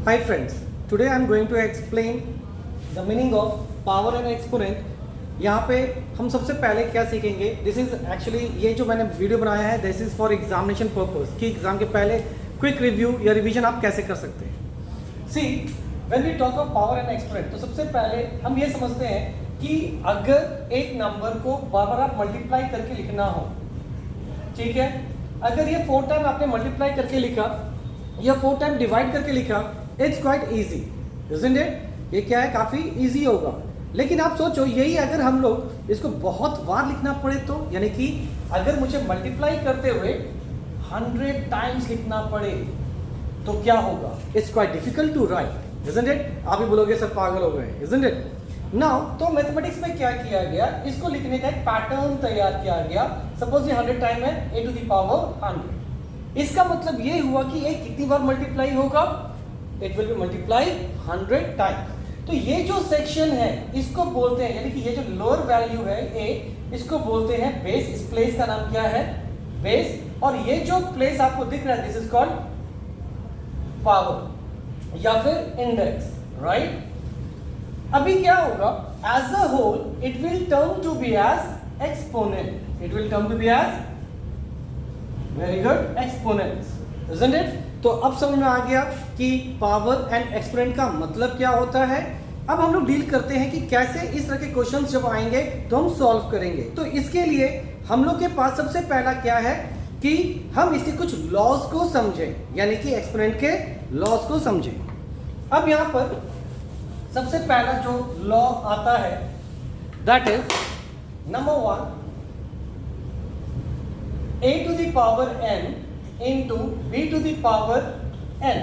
Hi friends, today I am going to explain the meaning of power and exponent. यहाँ पे हम सबसे पहले क्या सीखेंगे, दिस इज एक्चुअली ये जो मैंने वीडियो बनाया है this is for examination purpose कि एग्जाम के पहले क्विक रिव्यू या रिवीजन आप कैसे कर सकते हैं. See when we talk of power and exponent, तो सबसे पहले हम ये समझते हैं कि अगर एक नंबर को बार बार आप मल्टीप्लाई करके लिखना हो, ठीक है, अगर ये 4 टाइम आपने मल्टीप्लाई करके लिखा या 4 टाइम डिवाइड करके लिखा, it's quite easy, isn't it? ये क्या है, काफी इजी होगा. लेकिन आप सोचो यही अगर हम लोग इसको बहुत बार लिखना पड़े तो, यानी कि अगर मुझे मल्टीप्लाई करते हुए 100 टाइम्स लिखना पड़े तो क्या होगा? It's quite difficult to write, isn't it? आप भी बोलोगे सर पागल हो गए, इजंट इट? नाउ तो मैथमेटिक्स में क्या किया गया, इसको लिखने का एक पैटर्न तैयार किया गया. सपोज ये 100 टाइम है, a टू द पावर 100. इसका मतलब ये हुआ कि ये कितनी बार मल्टीप्लाई होगा? It will be multiply 100 times. तो ये जो सेक्शन है इसको बोलते हैं, यानी कि ये जो लोअर वैल्यू है a, इसको बोलते हैं बेस. इस प्लेस का नाम क्या है? बेस. और ये जो प्लेस आपको दिख रहा है दिस इज कॉल्ड पावर या फिर इंडेक्स, राइट? अभी क्या होगा, as a whole it will turn to be as exponent. It will turn to be as, very good, exponents, isn't it? तो अब समझ में आ गया कि पावर एंड एक्सपोनेंट का मतलब क्या होता है. अब हम लोग डील करते हैं कि कैसे इस तरह के क्वेश्चंस जब आएंगे तो हम सॉल्व करेंगे. तो इसके लिए हम लोग के पास सबसे पहला क्या है कि हम इसके कुछ लॉज को समझें, यानी कि एक्सपोनेंट के लॉज को समझें. अब यहां पर सबसे पहला जो लॉ आता है that is number 1, a to the power n into b to the power n,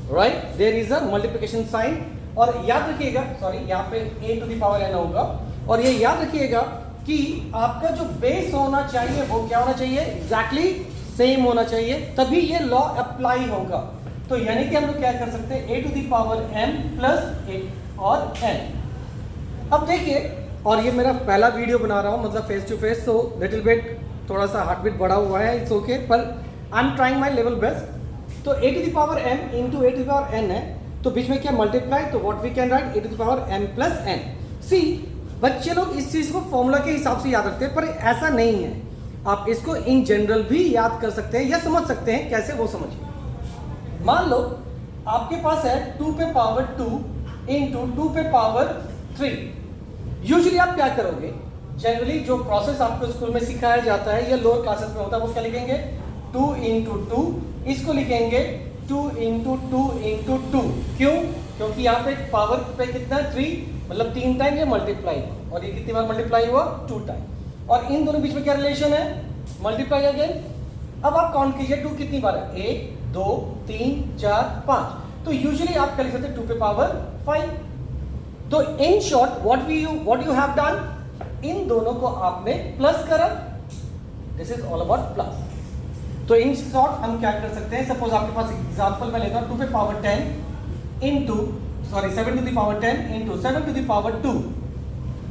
right? There is a multiplication sign. और याद रखिएगा, सॉरी, यहाँ पे a to the power n होगा. और ये याद रखिएगा कि आपका जो बेस होना चाहिए वो क्या होना चाहिए? एग्जैक्टली सेम होना चाहिए, तभी ये लॉ अप्लाई होगा. तो यानी कि हम लोग क्या कर सकते हैं, a to the power m plus a और n. अब देखिए, और ये मेरा पहला वीडियो बना रहा हूँ, मतलब face to face, so little bit थोड़ा सा हार्ट बीट बढ़ा हुआ है, इट्स ओके, पर I am trying my level best. तो a to the power m into a to the power n है, तो बीच में क्या मल्टीप्लाई, तो what we can write, a to the power m plus n. See, बच्चे लोग इस चीज को फॉर्मूला के हिसाब से याद रखते हैं, पर ऐसा नहीं है. आप इसको इन जनरल भी याद कर सकते हैं या समझ सकते हैं. कैसे, वो समझिए. मान लो आपके पास है 2 पे पावर 2 इंटू 2 पे पावर 3. यूजुअली आप क्या करोगे, जनरली जो प्रोसेस आपको स्कूल में सिखाया जाता है या लोअर क्लासेस में होता है, वो क्या लिखेंगे, 2 इंटू 2. इसको लिखेंगे 2 इंटू 2 इंटू 2. क्यों? क्योंकि यहाँ पे पावर पे कितना, 3, मतलब 3 टाइम ये मल्टीप्लाई हुआ, और ये कितनी बार मल्टीप्लाई हुआ, 2 टाइम. और इन दोनों बीच में क्या रिलेशन है, मल्टीप्लाई अगेन. अब आप काउंट कीजिए 2 कितनी बार है, 1 2 3 4 5. तो यूजुअली आप क्या लिख सकते हैं, 2 पे पावर 5. तो in short what you have done, इन दोनों को आपने प्लस करा. This is all about plus. तो इन शॉर्ट हम क्या कर सकते हैं, सपोज आपके पास एग्जांपल मैं लेता हूं, 2 पे power 10 into, sorry, 7 to the power 10 into 7 to the power 2.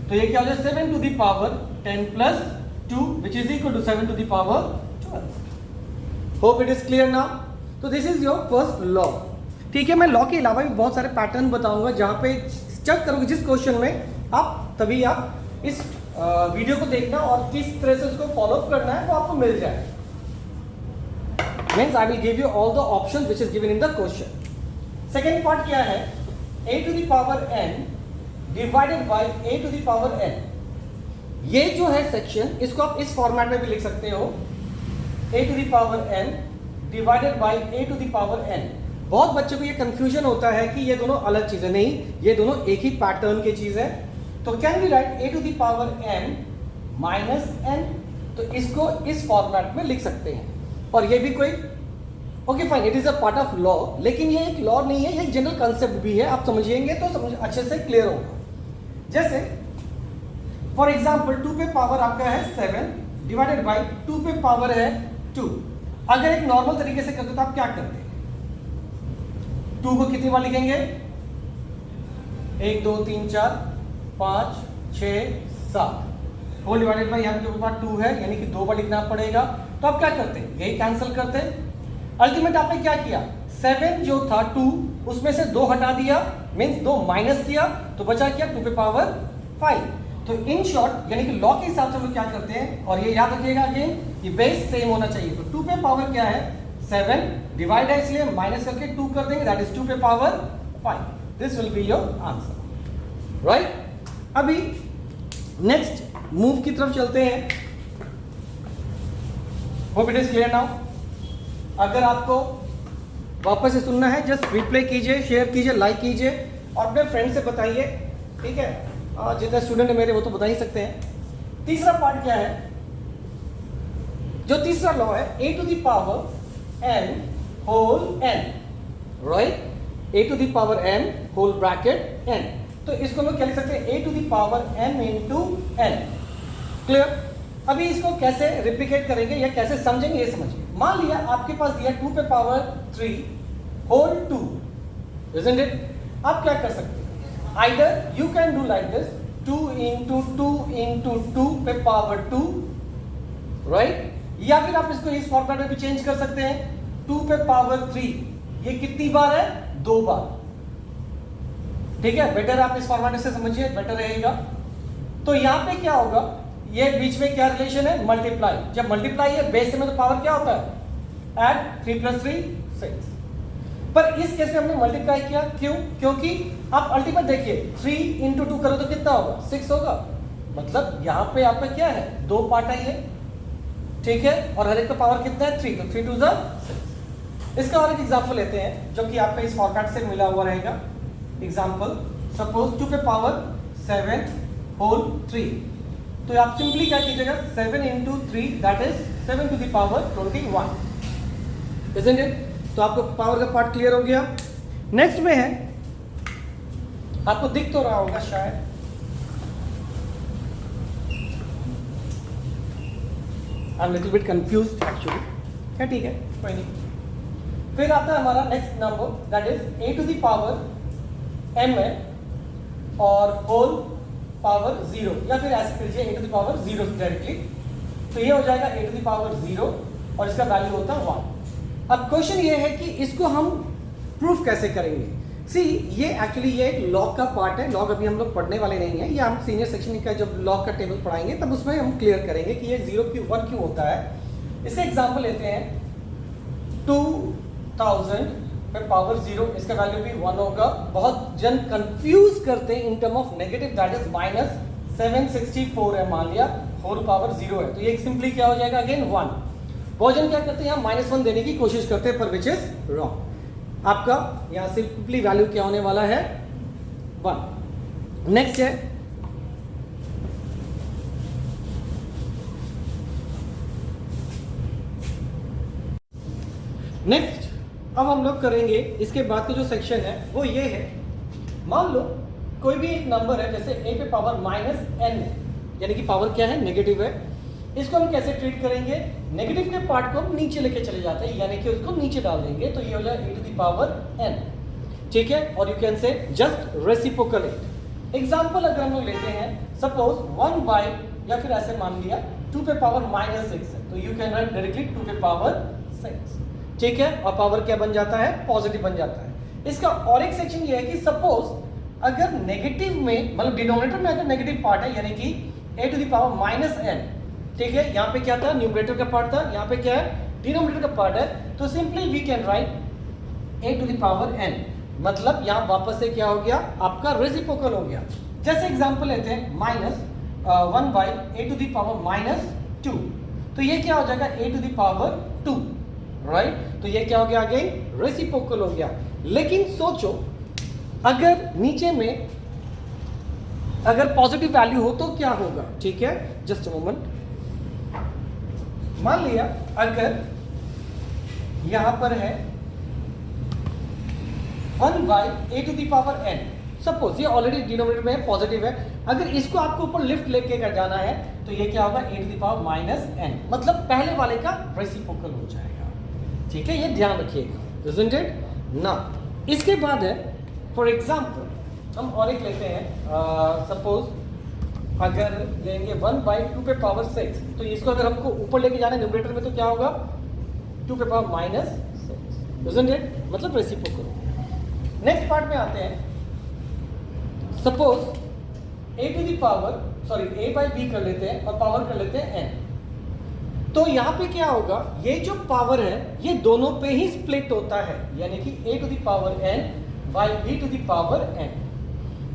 तो ये क्या हो जाए, 7 to the power 10 plus 2 which is equal to 7 to the power 12. Hope it is clear now. तो this is your first law. ठीक है, मैं law के अलावा भी बहुत सारे पैटर्न बताऊंगा जहां पे चेक करोगे जिस क्वेश्चन में आप, तभी आप इस वीडियो को देखना और किस तरह से उसको फॉलो करना है वो आपको मिल जाए. Means I will give you all the option which is given in the question. Second part क्या है, a to the power n divided by a to the power n. ये जो है सेक्शन, इसको आप इस फॉर्मेट में भी लिख सकते हो, a to the power n divided by a to the power n. बहुत बच्चों को ये कंफ्यूजन होता है कि ये दोनों अलग चीजें, नहीं, ये दोनों एक ही पैटर्न की चीज है. तो can we write a to the power m minus n. तो इसको इस फॉर्मेट में लिख सकते हैं. और ये भी कोई, okay fine, it is a part of law, लेकिन ये एक लॉ नहीं है, ये एक जनरल कंसेप्ट भी है. आप समझिएंगे तो समझ अच्छे से क्लियर होगा. जैसे फॉर एग्जाम्पल 2 पे पावर आपका है 7 डिवाइडेड बाई 2 पे पावर है 2. अगर एक नॉर्मल तरीके से करते तो आप क्या करते, 2 को कितनी बार लिखेंगे, 1 2 3 4 5 6 7. होल डिवाइडेड बाई, यहाँ पे पास 2 है, यानी कि 2 बार लिखना पड़ेगा. तो आप क्या करते हैं, यही कैंसिल करते हैं. अल्टीमेट आपने क्या किया, 7 जो था 2 उसमें से 2 हटा दिया, मीन्स 2 माइनस किया, तो बचा क्या 2 पे पावर 5। तो इन शॉर्ट यानी कि लॉ के हिसाब से हम लोग क्या करते हैं, और ये याद रखिएगा अगेन कि बेस सेम होना चाहिए। तो 2 पे पावर क्या है 7, डिवाइड है इसलिए माइनस करके 2 कर देंगे, दैट इज 2 पे power 5। This will be your answer, right. अभी नेक्स्ट मूव की तरफ चलते हैं। Hope it is clear now. अगर आपको वापस से सुनना है जस्ट रिप्ले कीजिए, शेयर कीजिए, लाइक कीजिए और अपने फ्रेंड से बताइए, ठीक है। जितने स्टूडेंट है मेरे वो तो बता ही सकते हैं। तीसरा पार्ट क्या है, जो तीसरा लॉ है a to the power n whole n, right. a to the power n whole bracket n, तो इसको हम लोग क्या लिख सकते हैं a to the power m into n। Clear. अभी इसको कैसे रिप्लिकेट करेंगे या कैसे समझेंगे ये समझिए। मान लिया आपके पास दिया 2 पे पावर 3 होल 2, isn't it? आप क्या कर सकते हैं, either you can do like this 2 into 2 into 2 पे पावर 2, राइट। या फिर आप इसको इस फॉर्मेट में भी चेंज कर सकते हैं 2 पे पावर 3, ये कितनी बार है 2 बार, ठीक है। बेटर आप इस फॉर्मेट से समझिए, बेटर रहेगा। तो यहां पे क्या होगा, ये बीच में क्या रिलेशन है मल्टीप्लाई, जब मल्टीप्लाई है बेस में तो पावर क्या होता है ऐड 3 प्लस 3 6। पर इस केस में हमने मल्टीप्लाई किया, क्यों, क्योंकि आप अल्टीमेट देखिए 3 इंटू 2 करो तो कितना होगा 6 होगा, मतलब यहां पे आपका क्या है 2 पार्ट है ये, ठीक है। और हर एक का पावर कितना है 3, तो 3 2 6। इसका और एक एग्जांपल लेते हैं जो कि आपका इस फॉर्मेट से मिला हुआ रहेगा। एग्जांपल सपोज 2 पे पावर 7 होल 3, तो आप सिंपली क्या कीजिएगा 7 into 3 that is 7 to the power 21, isn't it? तो आपको पावर का पार्ट क्लियर हो गया। नेक्स्ट में है, आपको दिख तो रहा होगा शायद, I am little bit confused actually, क्या ठीक है कोई नहीं। फिर आता है हमारा next number that is a to the power m और होल पावर 0, या फिर ऐसे कीजिए a to the power 0 directly, तो ये हो जाएगा a टू द पावर 0 और इसका वैल्यू होता है 1। अब क्वेश्चन ये है कि इसको हम प्रूफ कैसे करेंगे। सी ये एक्चुअली ये एक लॉग का पार्ट है, लॉग अभी हम लोग पढ़ने वाले नहीं है, ये हम सीनियर सेक्शन का जब लॉग का टेबल पढ़ाएंगे तब उसमें हम क्लियर करेंगे कि ये 0 क्यों 1 क्यों होता है। इससे एग्जाम्पल लेते हैं 2000 पे पावर 0, इसका वैल्यू भी 1 होगा। बहुत जन कंफ्यूज करते हैं in term of negative, that is minus 764 है, मान लिया होल पावर 0 है, तो ये सिंपली क्या हो जाएगा अगेन 1। बहुत जन क्या करते हैं यहाँ -1 देने की कोशिश करते हैं, पर विच इज रॉन्ग। आपका यहाँ सिंपली वैल्यू क्या होने वाला है 1। नेक्स्ट है नेक्स्ट, अब हम लोग करेंगे इसके बाद का जो सेक्शन है वो ये है। मान लो कोई भी एक नंबर है, जैसे a पे पावर -n, यानी कि पावर क्या है नेगेटिव है, इसको हम कैसे ट्रीट करेंगे, नेगेटिव के पार्ट को हम नीचे लेके चले जाते हैं, यानी कि उसको नीचे डाल देंगे, तो ये हो जाएगा a to the power n, ठीक है। और you can say just reciprocate. Example अगर हम लोग लेते हैं सपोज 1 बाय, या फिर ऐसे मान लिया 2 पे पावर -6 है, तो यू कैन राइट डायरेक्टली 2 पे पावर 6, ठीक है। और पावर क्या बन जाता है पॉजिटिव बन जाता है। इसका और एक सेक्शन ये है कि सपोज अगर नेगेटिव में, मतलब डिनोमिनेटर में अगर नेगेटिव पार्ट है, यानी कि a to the power -n, ठीक है। यहाँ पे क्या था न्यूमरेटर का पार्ट था, यहाँ पे क्या है डिनोमिनेटर का पार्ट है, तो simply we can write a to the power n, मतलब यहाँ वापस से क्या हो गया आपका रेसिप्रोकल हो गया। जैसे एग्जांपल लेते हैं -1 by a to the power -2, तो ये क्या हो जाएगा a to the power 2, right. तो ये क्या हो गया अगेन रेसिप्रोकल हो गया। लेकिन सोचो अगर नीचे में अगर पॉजिटिव वैल्यू हो तो क्या होगा, ठीक है। जस्ट अ मोमेंट, मान लिया अगर यहां पर है 1 by a to the power n, suppose ये ऑलरेडी डिनोमिनेटर में पॉजिटिव है, अगर इसको आपको ऊपर लिफ्ट लेके कर जाना है तो ये क्या होगा a to the power -n, मतलब पहले वाले का रेसिप्रोकल हो जाएगा, ठीक है। ये ध्यान रखिएगा, isn't it? ना इसके बाद है फॉर एग्जाम्पल हम और एक लेते हैं, सपोज अगर लेंगे 1 बाय 2 पे पावर 6, तो इसको अगर हमको ऊपर लेके जाना है न्यूमरेटर में तो क्या होगा 2 पे पावर -6, isn't it? मतलब रेसिप्रोकल। नेक्स्ट पार्ट में आते हैं। Suppose a to the power a by b कर लेते हैं और पावर कर लेते हैं n। तो यहाँ पे क्या होगा, ये जो पावर है ये दोनों पे ही स्प्लिट होता है, यानी कि a to the power n by b to the power n।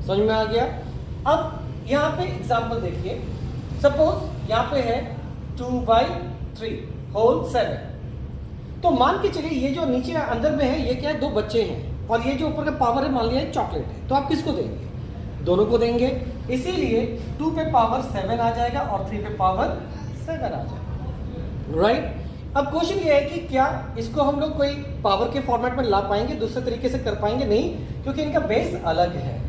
समझ में आ गया। अब यहाँ पे एग्जाम्पल देखिए, सपोज यहाँ पे है 2/3 होल 7। तो मान के चलिए ये जो नीचे अंदर में है ये क्या है, दो बच्चे हैं, और ये जो ऊपर का पावर है मान लिया चॉकलेट है। तो आप किसको देंगे, दोनों को देंगे, इसीलिए 2 पे पावर 7 आ जाएगा और 3 पे पावर 7 आ जाएगा, राइट। अब क्वेश्चन ये है कि क्या इसको हम लोग कोई पावर के फॉर्मेट में ला पाएंगे, दूसरे तरीके से कर पाएंगे? नहीं, क्योंकि इनका बेस अलग है,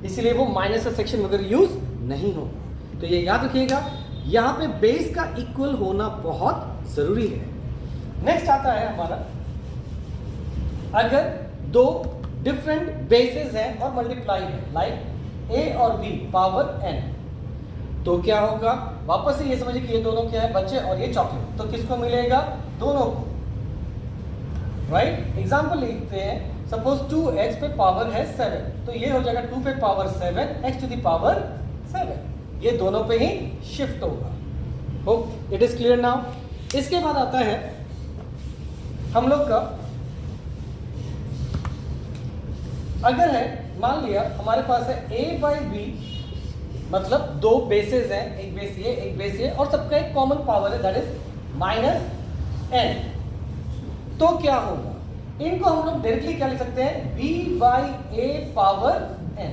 इसीलिए वो माइनस का सेक्शन वगैरह यूज नहीं होगा। तो ये याद रखिएगा, यहाँ पे बेस का इक्वल होना बहुत जरूरी है। नेक्स्ट आता है हमारा, अगर दो डिफरेंट बेसेस हैं और मल्टीप्लाई है, लाइक a और b पावर n, तो क्या होगा, वापस से ये समझिए कि ये दोनों क्या है, बच्चे और ये चॉकलेट। तो किसको मिलेगा, दोनों को, राइट। एग्जाम्पल लिखते हैं, सपोज 2x पे पावर है 7, तो ये हो जाएगा 2 पे power 7 x to the power 7, ये दोनों पे ही शिफ्ट होगा। Hope it is clear now. इसके बाद आता है हम लोग का, अगर है मान लिया हमारे पास है a बाई b, मतलब दो बेसेस हैं, एक बेस ये एक बेस ये, और सबका एक कॉमन पावर है दैट इज -n। तो क्या होगा, इनको हम लोग डायरेक्टली क्या लिख सकते हैं, b by a power n।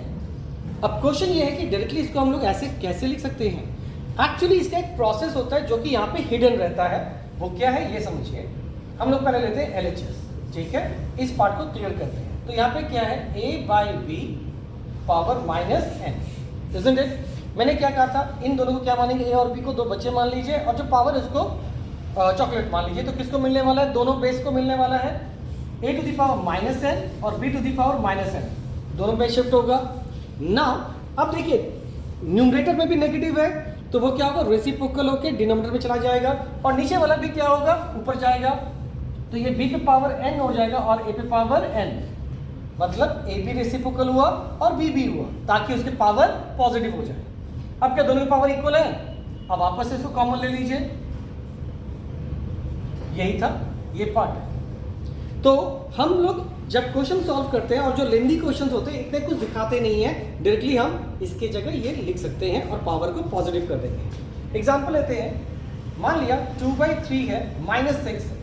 अब क्वेश्चन ये है कि डायरेक्टली इसको हम लोग ऐसे कैसे लिख सकते हैं। एक्चुअली इसका एक प्रोसेस होता है जो कि यहाँ पे हिडन रहता है, वो क्या है ये समझिए। हम लोग पहले लेते हैं LHS, ठीक है, इस पार्ट को क्लियर करते हैं। तो यहाँ पे क्या है, a by b power -n, isn't it? मैंने क्या कहा था, इन दोनों को क्या मानेंगे, a और b को दो बच्चे मान लीजिए, और जो पावर उसको चॉकलेट मान लीजिए। तो किसको मिलने वाला है, दोनों बेस को मिलने वाला है a to the power -n और b to the power -n, दोनों पे शिफ्ट होगा ना। अब देखिए न्यूमरेटर में भी नेगेटिव है, तो वो क्या होगा, रेसिप्रोकल होके डिनोमिनेटर में चला जाएगा, और नीचे वाला भी क्या होगा, ऊपर जाएगा। तो ये b पे पावर n हो जाएगा और a पे पावर n, मतलब a भी रेसिप्रोकल हुआ और b भी हुआ, ताकि उसके पावर पॉजिटिव हो जाए। अब क्या दोनों की पावर इक्वल है, अब वापस से इसको कॉमन ले लीजिए, यही था ये पार्ट है। तो हम लोग जब क्वेश्चन सॉल्व करते हैं, और जो लेंदी क्वेश्चंस होते हैं इतने कुछ दिखाते नहीं है, डायरेक्टली हम इसके जगह ये लिख सकते हैं और पावर को पॉजिटिव कर देंगे। एग्जांपल लेते हैं, मान लिया 2/3 है -6 है,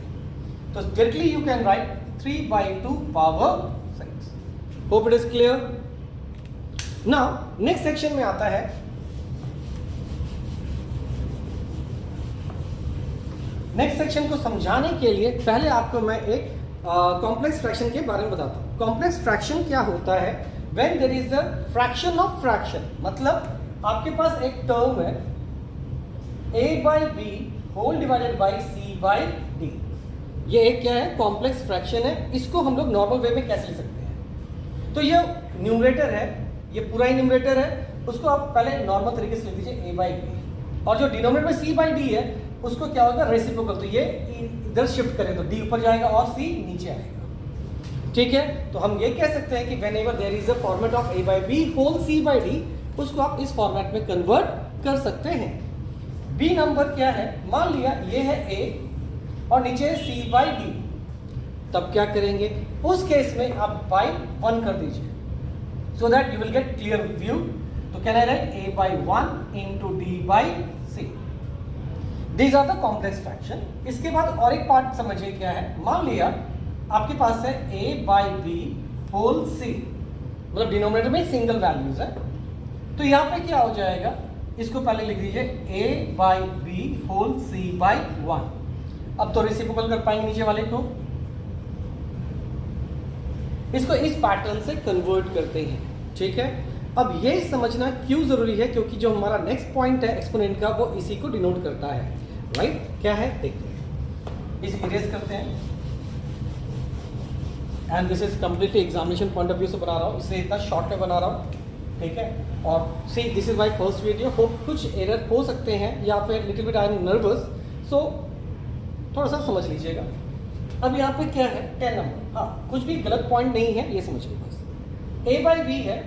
तो directly you can right 3/2 power 6। Hope it is clear. Now next section में आता है, नेक्स्ट सेक्शन को समझाने के लिए पहले आपको मैं एक कॉम्प्लेक्स फ्रैक्शन के बारे में बताता हूँ। कॉम्प्लेक्स फ्रैक्शन क्या होता है, when there is a fraction of fraction, मतलब आपके पास एक टर्म है a by B whole divided by c by D. ये एक क्या है, कॉम्प्लेक्स फ्रैक्शन है। इसको हम लोग नॉर्मल वे में कैसे लिख सकते हैं, तो ये न्यूमरेटर है, ये पूरा ही न्यूमरेटर है, उसको आप पहले नॉर्मल तरीके से लिख दीजिए a बाई बी, और जो डिनोमिनेटर में c बाई डी है उसको क्या होगा, रेसिप्रोकल, तो ये इधर शिफ्ट करें तो d ऊपर जाएगा और c नीचे आएगा, ठीक है। तो हम ये कह सकते हैं कि whenever there is a format of a by B whole c by D, उसको आप इस फॉर्मेट में कन्वर्ट कर सकते हैं। b नंबर क्या है, मान लिया ये है a और नीचे है c बाई डी, तब क्या करेंगे, उस केस में आप बाई 1 कर दीजिए, so that you will get clear view. तो can I write a by 1 into d by c। These are the complex fraction। इसके बाद और एक पार्ट समझिए क्या है, मान लिया आपके पास है a by B whole c, मतलब डिनोमिनेटर में सिंगल वैल्यूज है, तो यहाँ पे क्या हो जाएगा, इसको पहले लिख दीजिए a by B whole c by 1। अब तो रेसिप्रोकल कर पाएंगे नीचे वाले को, इसको इस पैटर्न से कन्वर्ट करते हैं, ठीक है। अब ये समझना क्यों जरूरी है, क्योंकि जो हमारा नेक्स्ट पॉइंट है एक्सपोनेंट का, वो इसी को डिनोट करता है, राइट। क्या है देखते हैं, इसे इरेज करते हैं, and this is completely examination point of view से बना रहा हूँ, इसलिए इतना शॉर्ट में बना रहा हूँ, ठीक है। और see this is my first video, hope कुछ एरर हो सकते हैं या फिर little bit I am nervous, so थोड़ा सा समझ लीजिएगा। अब यहाँ पे क्या है 10 नंबर, हाँ कुछ भी गलत पॉइंट नहीं है, ये समझिए बस। a बाई बी है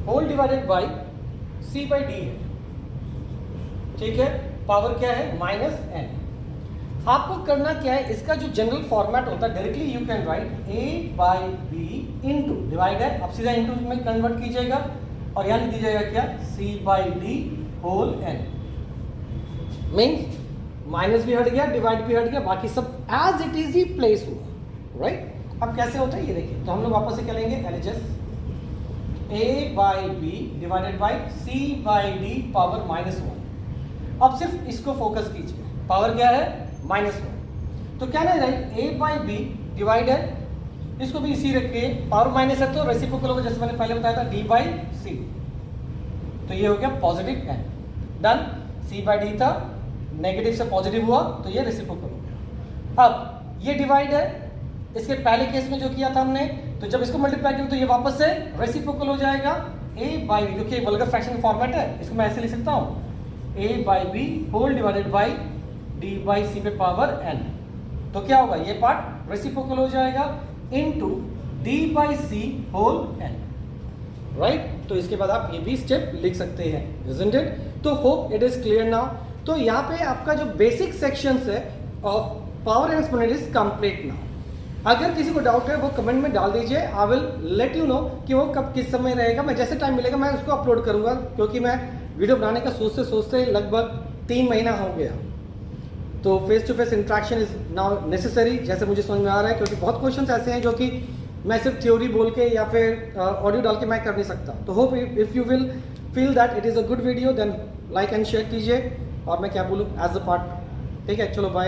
whole divided by c by D है, ठीक है। पावर क्या है -n। आपको करना क्या है, इसका जो जनरल फॉर्मेट होता है directly you can write a by B into divide है, अब सीधा इंटू में कन्वर्ट कीजिएगा और यहाँ लिख दीजिएगा क्या c by D whole n। Means minus भी हट गया, डिवाइड भी हट गया, बाकी सब एज इट इज ही प्लेस हुआ, राइट। अब कैसे होता है ये देखिए, तो हम लोग वापस से क्या लेंगे LHS a by B divided by c by D power -1। अब सिर्फ इसको फोकस कीजिए, पावर क्या है -1, तो क्या नहीं write a by B divided, इसको भी इसी रखिए, पावर माइनस है तो रेसिप्रोकल होगा, जैसे मैंने पहले बताया था d बाई सी, तो ये हो गया positive n। Done, c by D था, नेगेटिव से पॉजिटिव हुआ तो ये रेसिप्रोकल हो गया। अब ये डिवाइड है, इसके पहले केस में जो किया था हमने, तो जब इसको मल्टीप्लाई करें तो ये वापस से रेसिप्रोकल हो जाएगा a बाई बी, क्योंकि वल्गर फ्रैक्शन का फॉर्मेट है, इसको मैं ऐसे लिख सकता हूँ a by B whole divided by d by C पे पावर n। तो क्या होगा, ये पार्ट रेसिप्रोकल हो जाएगा into d by C whole n, right. तो इसके बाद आप ये भी स्टेप लिख सकते हैं, isn't it? तो hope it is clear now. तो यहाँ पे आपका जो बेसिक सेक्शंस है of power and exponent is complete now. अगर किसी को डाउट है वो कमेंट में डाल दीजिए, I will let you know कि वो कब किस समय रहेगा। मैं जैसे टाइम मिलेगा मैं उसको अपलोड करूंगा, क्योंकि मैं वीडियो बनाने का सोचते सोचते लगभग 3 महीना हो गया। तो face to face interaction is now necessary, जैसे मुझे समझ में आ रहा है, क्योंकि बहुत क्वेश्चन ऐसे हैं जो कि मैं सिर्फ थ्योरी बोल के या फिर ऑडियो डाल के मैं कर नहीं सकता। तो hope if you will feel that it is a good video, then like and share कीजिए। और मैं क्या बोलूँ एज अ पार्ट, ठीक है। चलो बाय।